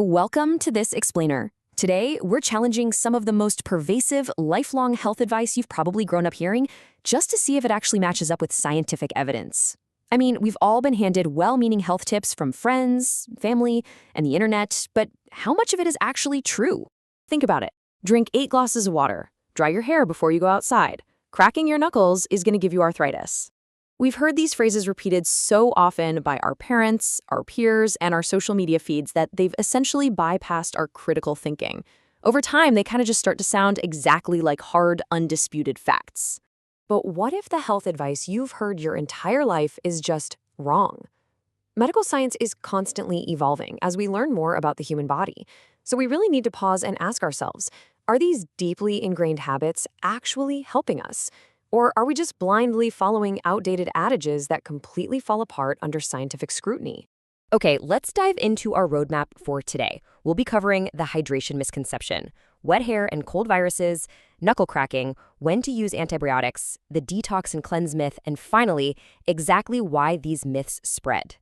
Welcome to This Explainer. Today, we're challenging some of the most pervasive, lifelong health advice you've probably grown up hearing just to see if it actually matches up with scientific evidence. I mean, we've all been handed well-meaning health tips from friends, family, and the internet, but how much of it is actually true? Think about it. Drink 8 glasses of water. Dry your hair before you go outside. Cracking your knuckles is going to give you arthritis. We've heard these phrases repeated so often by our parents, our peers, and our social media feeds that they've essentially bypassed our critical thinking. Over time, they kind of just start to sound exactly like hard, undisputed facts. But what if the health advice you've heard your entire life is just wrong? Medical science is constantly evolving as we learn more about the human body. So we really need to pause and ask ourselves, are these deeply ingrained habits actually helping us? Or are we just blindly following outdated adages that completely fall apart under scientific scrutiny? Okay, let's dive into our roadmap for today. We'll be covering the hydration misconception, wet hair and cold viruses, knuckle cracking, when to use antibiotics, the detox and cleanse myth, and finally, exactly why these myths spread.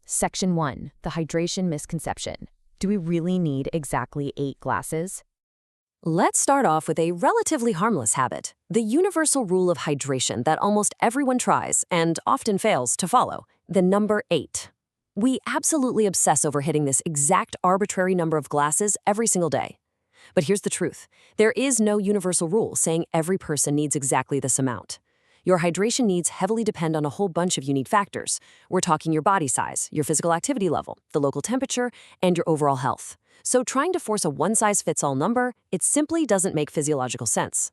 Section 1, the hydration misconception. Do we really need exactly 8 glasses? Let's start off with a relatively harmless habit, the universal rule of hydration that almost everyone tries and often fails to follow, the number 8. We absolutely obsess over hitting this exact arbitrary number of glasses every single day. But here's the truth. There is no universal rule saying every person needs exactly this amount. Your hydration needs heavily depend on a whole bunch of unique factors. We're talking your body size, your physical activity level, the local temperature, and your overall health. So trying to force a one-size-fits-all number, it simply doesn't make physiological sense.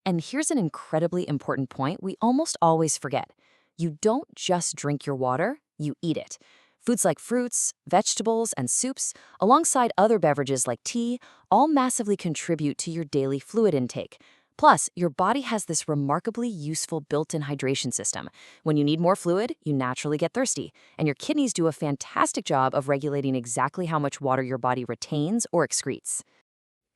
And here's an incredibly important point we almost always forget. You don't just drink your water, you eat it. Foods like fruits, vegetables, and soups, alongside other beverages like tea, all massively contribute to your daily fluid intake. Plus, your body has this remarkably useful built-in hydration system. When you need more fluid, you naturally get thirsty, and your kidneys do a fantastic job of regulating exactly how much water your body retains or excretes.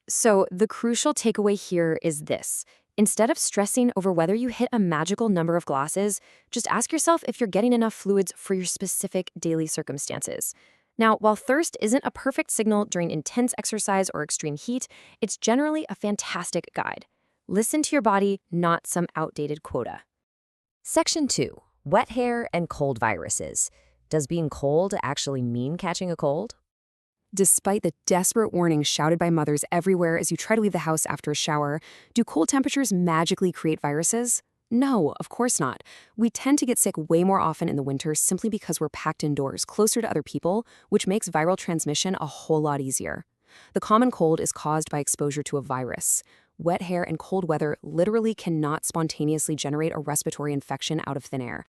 So, the crucial takeaway here is this. Instead of stressing over whether you hit a magical number of glasses, just ask yourself if you're getting enough fluids for your specific daily circumstances. Now, while thirst isn't a perfect signal during intense exercise or extreme heat, it's generally a fantastic guide. Listen to your body, not some outdated quota. Section 2, wet hair and cold viruses. Does being cold actually mean catching a cold? Despite the desperate warnings shouted by mothers everywhere as you try to leave the house after a shower, do cold temperatures magically create viruses? No, of course not. We tend to get sick way more often in the winter simply because we're packed indoors, closer to other people, which makes viral transmission a whole lot easier. The common cold is caused by exposure to a virus. Wet hair and cold weather literally cannot spontaneously generate a respiratory infection out of thin air.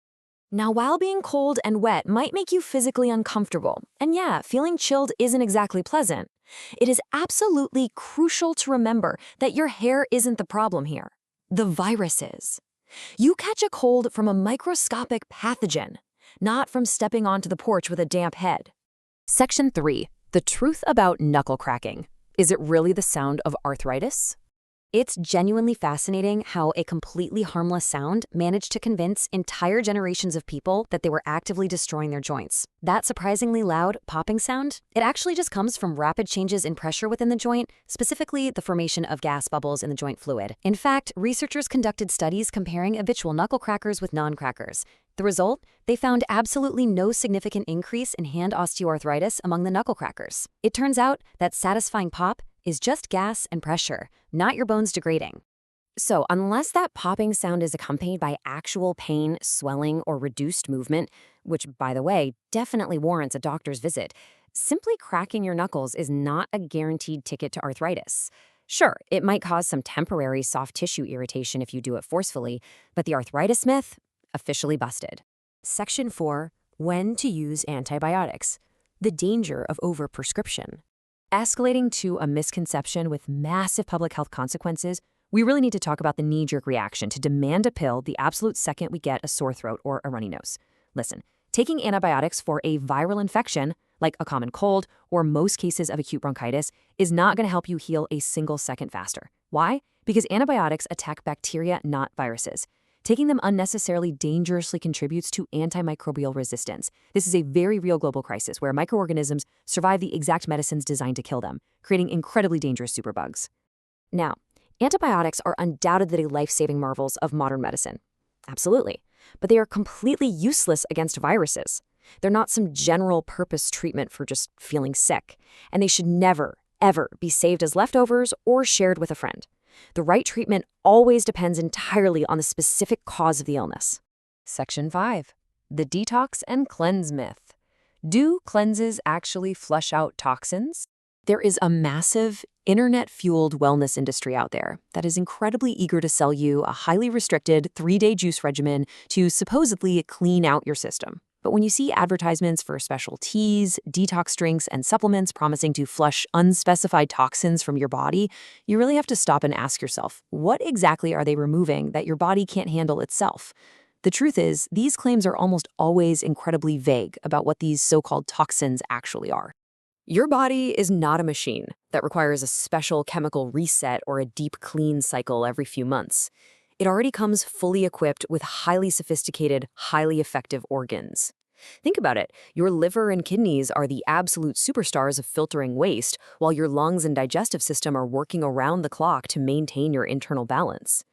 Now, while being cold and wet might make you physically uncomfortable, and yeah, feeling chilled isn't exactly pleasant, it is absolutely crucial to remember that your hair isn't the problem here. The virus is. You catch a cold from a microscopic pathogen, not from stepping onto the porch with a damp head. Section 3, the truth about knuckle cracking. Is it really the sound of arthritis? It's genuinely fascinating how a completely harmless sound managed to convince entire generations of people that they were actively destroying their joints. That surprisingly loud, popping sound, it actually just comes from rapid changes in pressure within the joint, specifically the formation of gas bubbles in the joint fluid. In fact, researchers conducted studies comparing habitual knuckle crackers with non-crackers. The result? They found absolutely no significant increase in hand osteoarthritis among the knuckle crackers. It turns out that satisfying pop is just gas and pressure, not your bones degrading. So unless that popping sound is accompanied by actual pain, swelling, or reduced movement, which, by the way, definitely warrants a doctor's visit, simply cracking your knuckles is not a guaranteed ticket to arthritis. Sure, it might cause some temporary soft tissue irritation if you do it forcefully, but the arthritis myth? Officially busted. Section 4, when to use antibiotics. The danger of overprescription. Escalating to a misconception with massive public health consequences, we really need to talk about the knee-jerk reaction to demand a pill the absolute second we get a sore throat or a runny nose. Listen, taking antibiotics for a viral infection, like a common cold or most cases of acute bronchitis, is not going to help you heal a single second faster. Why? Because antibiotics attack bacteria, not viruses. Taking them unnecessarily dangerously contributes to antimicrobial resistance. This is a very real global crisis where microorganisms survive the exact medicines designed to kill them, creating incredibly dangerous superbugs. Now, antibiotics are undoubtedly life-saving marvels of modern medicine. Absolutely. But they are completely useless against viruses. They're not some general-purpose treatment for just feeling sick, and they should never, ever be saved as leftovers or shared with a friend. The right treatment always depends entirely on the specific cause of the illness. Section 5. The detox and cleanse myth. Do cleanses actually flush out toxins? There is a massive, internet-fueled wellness industry out there that is incredibly eager to sell you a highly restricted 3-day juice regimen to supposedly clean out your system. But when you see advertisements for special teas, detox drinks, and supplements promising to flush unspecified toxins from your body, you really have to stop and ask yourself, what exactly are they removing that your body can't handle itself? The truth is, these claims are almost always incredibly vague about what these so-called toxins actually are. Your body is not a machine that requires a special chemical reset or a deep clean cycle every few months. It already comes fully equipped with highly sophisticated, highly effective organs. Think about it. Your liver and kidneys are the absolute superstars of filtering waste, while your lungs and digestive system are working around the clock to maintain your internal balance.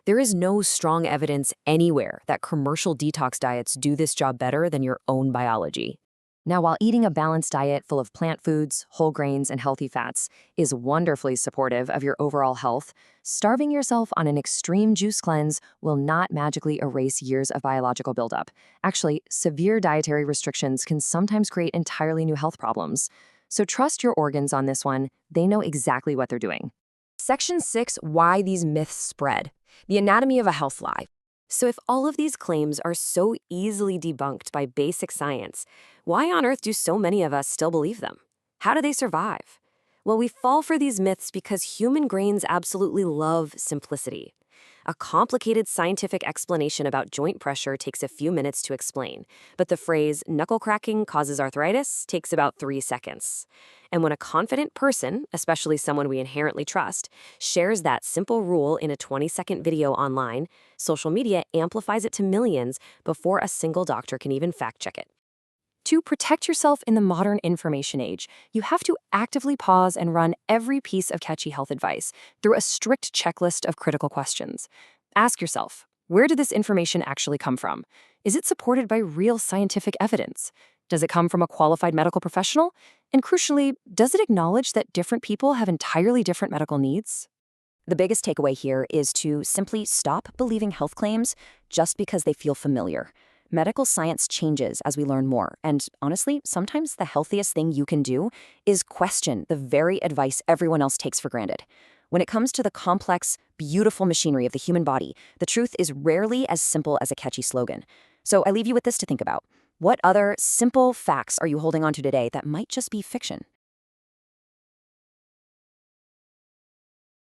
There is no strong evidence anywhere that commercial detox diets do this job better than your own biology. Now, while eating a balanced diet full of plant foods, whole grains, and healthy fats is wonderfully supportive of your overall health, starving yourself on an extreme juice cleanse will not magically erase years of biological buildup. Actually, severe dietary restrictions can sometimes create entirely new health problems. So trust your organs on this one. They know exactly what they're doing. Section 6, Why These Myths Spread. The anatomy of a health lie. So if all of these claims are so easily debunked by basic science, why on earth do so many of us still believe them? How do they survive? Well, we fall for these myths because human brains absolutely love simplicity. A complicated scientific explanation about joint pressure takes a few minutes to explain, but the phrase knuckle cracking causes arthritis takes about 3 seconds. And when a confident person, especially someone we inherently trust, shares that simple rule in a 20-second video online, social media amplifies it to millions before a single doctor can even fact-check it. To protect yourself in the modern information age, you have to actively pause and run every piece of catchy health advice through a strict checklist of critical questions. Ask yourself, where did this information actually come from? Is it supported by real scientific evidence? Does it come from a qualified medical professional? And crucially, does it acknowledge that different people have entirely different medical needs? The biggest takeaway here is to simply stop believing health claims just because they feel familiar. Medical science changes as we learn more, and honestly, sometimes the healthiest thing you can do is question the very advice everyone else takes for granted. When it comes to the complex, beautiful machinery of the human body, the truth is rarely as simple as a catchy slogan. So I leave you with this to think about. What other simple facts are you holding on to today that might just be fiction?